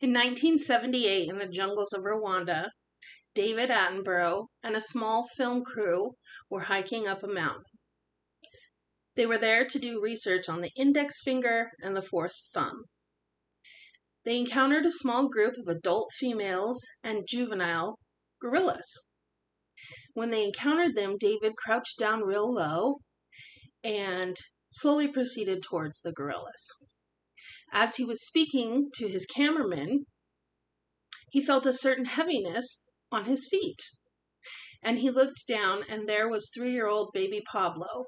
In 1978, in the jungles of Rwanda, David Attenborough and a small film crew were hiking up a mountain. They were there to do research on the index finger and the fourth thumb. They encountered a small group of adult females and juvenile gorillas. When they encountered them, David crouched down real low and slowly proceeded towards the gorillas. As he was speaking to his cameraman, he felt a certain heaviness on his feet. And he looked down, and there was 3-year-old baby Pablo.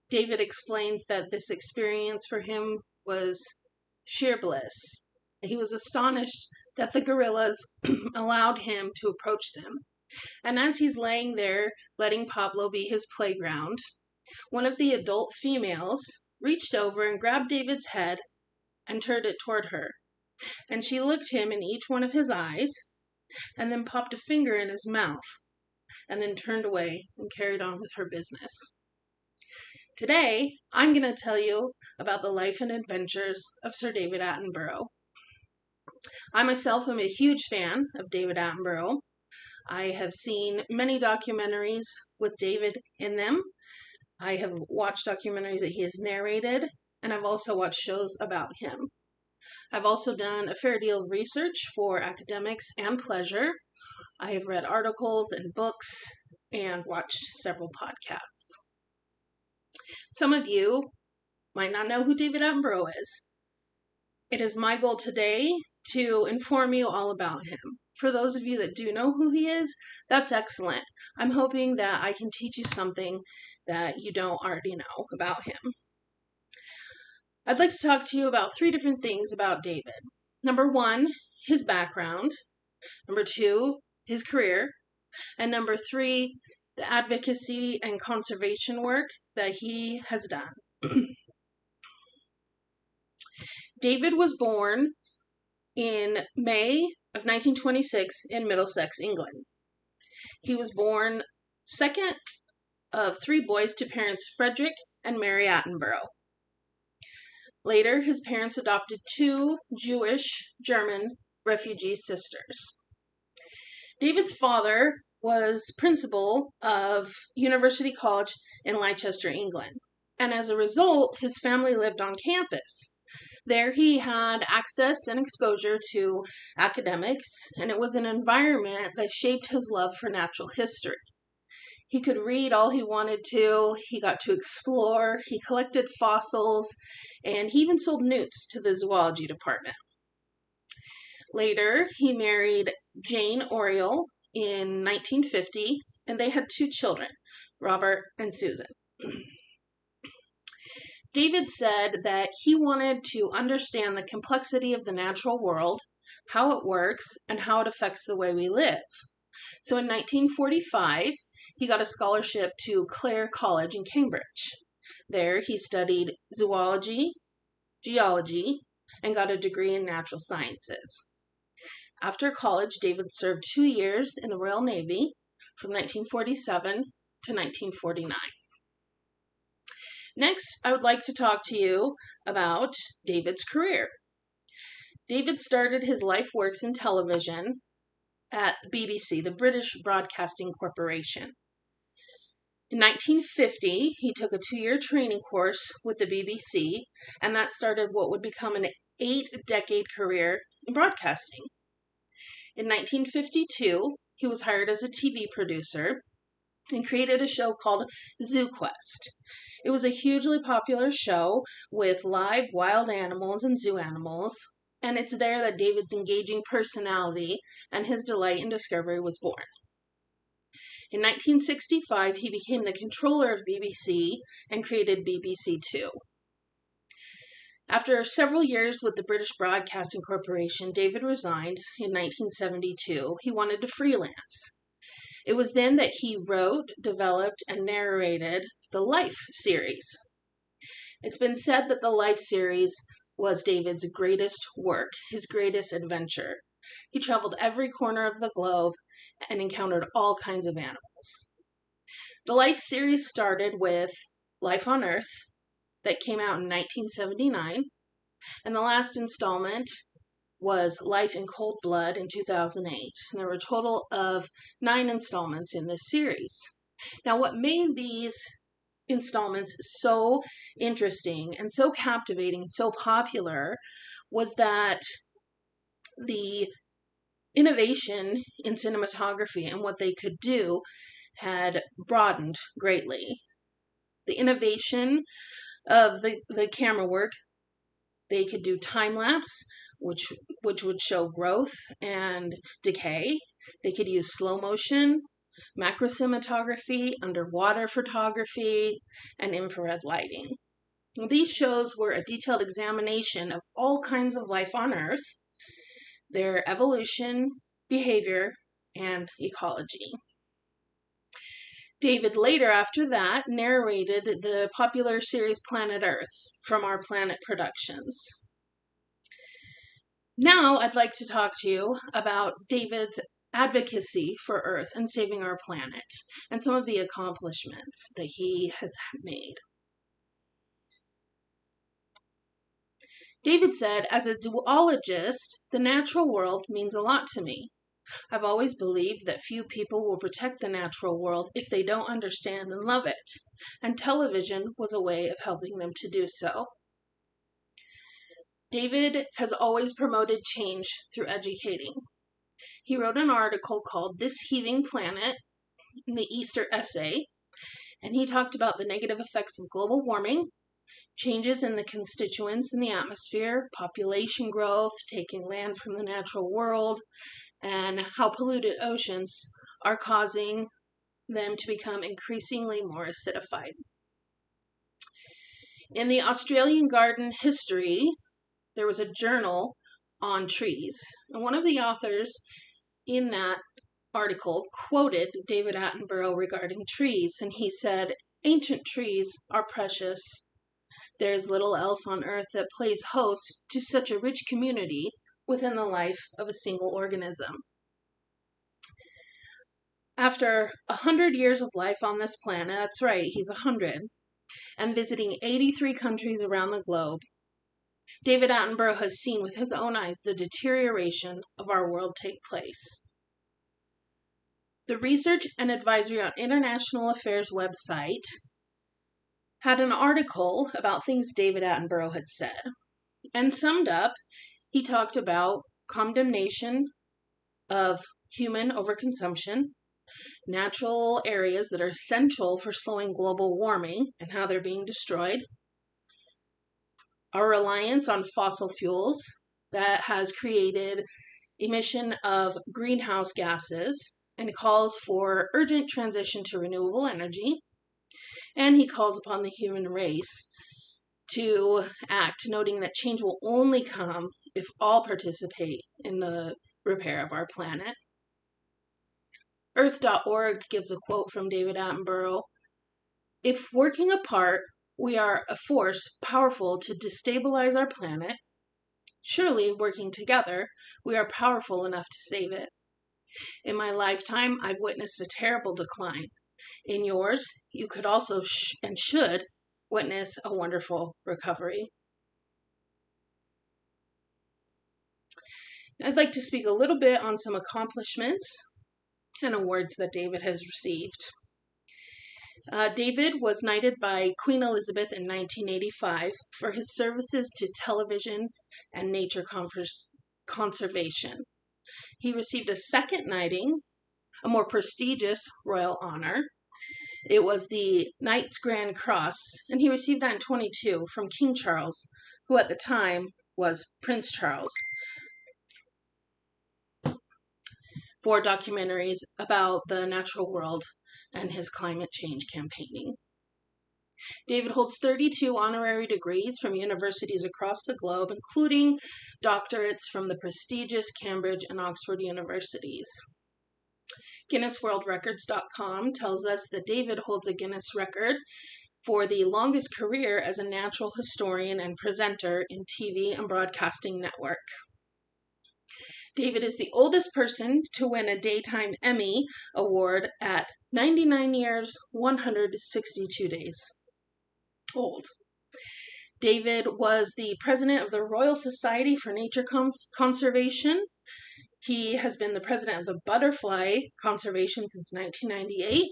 David explains that this experience for him was sheer bliss. He was astonished that the gorillas allowed him to approach them. And as he's laying there, letting Pablo be his playground, one of the adult females reached over and grabbed David's head and turned it toward her. And she looked him in each one of his eyes, and then popped a finger in his mouth, and then turned away and carried on with her business. Today, I'm going to tell you about the life and adventures of Sir David Attenborough. I myself am a huge fan of David Attenborough. I have seen many documentaries with David in them. I have watched documentaries that he has narrated, and I've also watched shows about him. I've also done a fair deal of research for academics and pleasure. I have read articles and books and watched several podcasts. Some of you might not know who David Attenborough is. It is my goal today to inform you all about him. For those of you that do know who he is, that's excellent. I'm hoping that I can teach you something that you don't already know about him. I'd like to talk to you about 3 different things about David. Number 1, his background. Number 2, his career. And number 3, the advocacy and conservation work that he has done. David was born in May of 1926 in Middlesex, England. He was born second of 3 boys to parents Frederick and Mary Attenborough. Later, his parents adopted 2 Jewish German refugee sisters. David's father was principal of University College in Leicester, England, and as a result, his family lived on campus. There he had access and exposure to academics, and it was an environment that shaped his love for natural history. He could read all he wanted to, he got to explore, he collected fossils, and he even sold newts to the zoology department. Later, he married Jane Oriole in 1950, and they had 2 children, Robert and Susan. David said that he wanted to understand the complexity of the natural world, how it works, and how it affects the way we live. So in 1945, he got a scholarship to Clare College in Cambridge. There he studied zoology, geology, and got a degree in natural sciences. After college, David served 2 years in the Royal Navy from 1947 to 1949. Next, I would like to talk to you about David's career. David started his life works in television at the BBC, the British Broadcasting Corporation. In 1950, he took a 2-year training course with the BBC, and that started what would become an 8-decade career in broadcasting. In 1952, he was hired as a TV producer and created a show called Zoo Quest. It was a hugely popular show with live wild animals and zoo animals, and it's there that David's engaging personality and his delight in discovery was born. In 1965, he became the controller of BBC and created BBC Two. After several years with the British Broadcasting Corporation, David resigned in 1972. He wanted to freelance. It was then that he wrote, developed, and narrated the Life series. It's been said that the Life series was David's greatest work, his greatest adventure. He traveled every corner of the globe and encountered all kinds of animals. The Life series started with Life on Earth, that came out in 1979, and the last installment was Life in Cold Blood in 2008. And there were a total of 9 installments in this series. Now, what made these installments so interesting and so captivating and so popular was that the innovation in cinematography and what they could do had broadened greatly. The innovation of the camera work, they could do time lapse, which would show growth and decay. They could use slow motion, macro cinematography, underwater photography, and infrared lighting. These shows were a detailed examination of all kinds of life on Earth, their evolution, behavior, and ecology. David later, after that, narrated the popular series Planet Earth from Our Planet Productions. Now I'd like to talk to you about David's advocacy for Earth and saving our planet and some of the accomplishments that he has made. David said, "As a zoologist, the natural world means a lot to me. I've always believed that few people will protect the natural world if they don't understand and love it, and television was a way of helping them to do so." David has always promoted change through educating. He wrote an article called "This Heaving Planet" in the Easter Essay, and he talked about the negative effects of global warming, changes in the constituents in the atmosphere, population growth, taking land from the natural world, and how polluted oceans are causing them to become increasingly more acidified. In the Australian Garden History, there was a journal on trees, and one of the authors in that article quoted David Attenborough regarding trees, and he said, "Ancient trees are precious. There is little else on earth that plays host to such a rich community within the life of a single organism." After 100 years of life on this planet, that's right, he's 100, and visiting 83 countries around the globe, David Attenborough has seen with his own eyes the deterioration of our world take place. The Research and Advisory on International Affairs website had an article about things David Attenborough had said. And summed up, he talked about condemnation of human overconsumption, natural areas that are essential for slowing global warming and how they're being destroyed, our reliance on fossil fuels that has created emission of greenhouse gases, and calls for urgent transition to renewable energy. And he calls upon the human race to act, noting that change will only come if all participate in the repair of our planet. Earth.org gives a quote from David Attenborough: "If working apart, we are a force powerful to destabilize our planet, surely working together, we are powerful enough to save it. In my lifetime, I've witnessed a terrible decline. In yours, you could also and should witness a wonderful recovery." I'd like to speak a little bit on some accomplishments and awards that David has received. David was knighted by Queen Elizabeth in 1985 for his services to television and nature conservation. He received a second knighting, a more prestigious royal honor. It was the Knight's Grand Cross, and he received that in 1922 from King Charles, who at the time was Prince Charles, for documentaries about the natural world and his climate change campaigning. David holds 32 honorary degrees from universities across the globe, including doctorates from the prestigious Cambridge and Oxford universities. GuinnessWorldRecords.com tells us that David holds a Guinness record for the longest career as a natural historian and presenter in TV and broadcasting network. David is the oldest person to win a Daytime Emmy Award at 99 years, 162 days old. David was the president of the Royal Society for Nature Conservation. He has been the president of the Butterfly Conservation since 1998.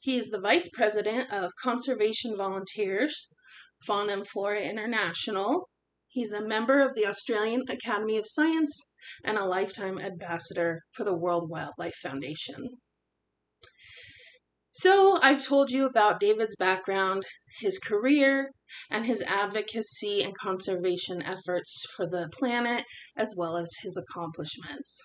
He is the vice president of Conservation Volunteers, Fauna and Flora International. He's a member of the Australian Academy of Science and a lifetime ambassador for the World Wildlife Foundation. So I've told you about David's background, his career, and his advocacy and conservation efforts for the planet, as well as his accomplishments.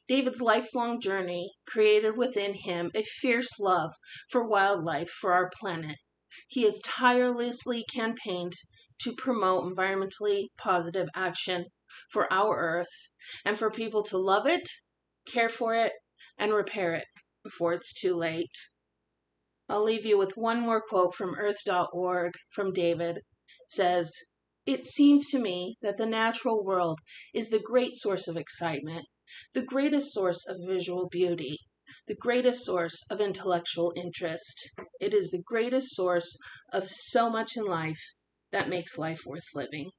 David's lifelong journey created within him a fierce love for wildlife, for our planet. He has tirelessly campaigned to promote environmentally positive action for our Earth and for people to love it, care for it, and repair it before it's too late. I'll leave you with one more quote from earth.org from David. It says, "It seems to me that the natural world is the great source of excitement, the greatest source of visual beauty, the greatest source of intellectual interest. It is the greatest source of so much in life that makes life worth living."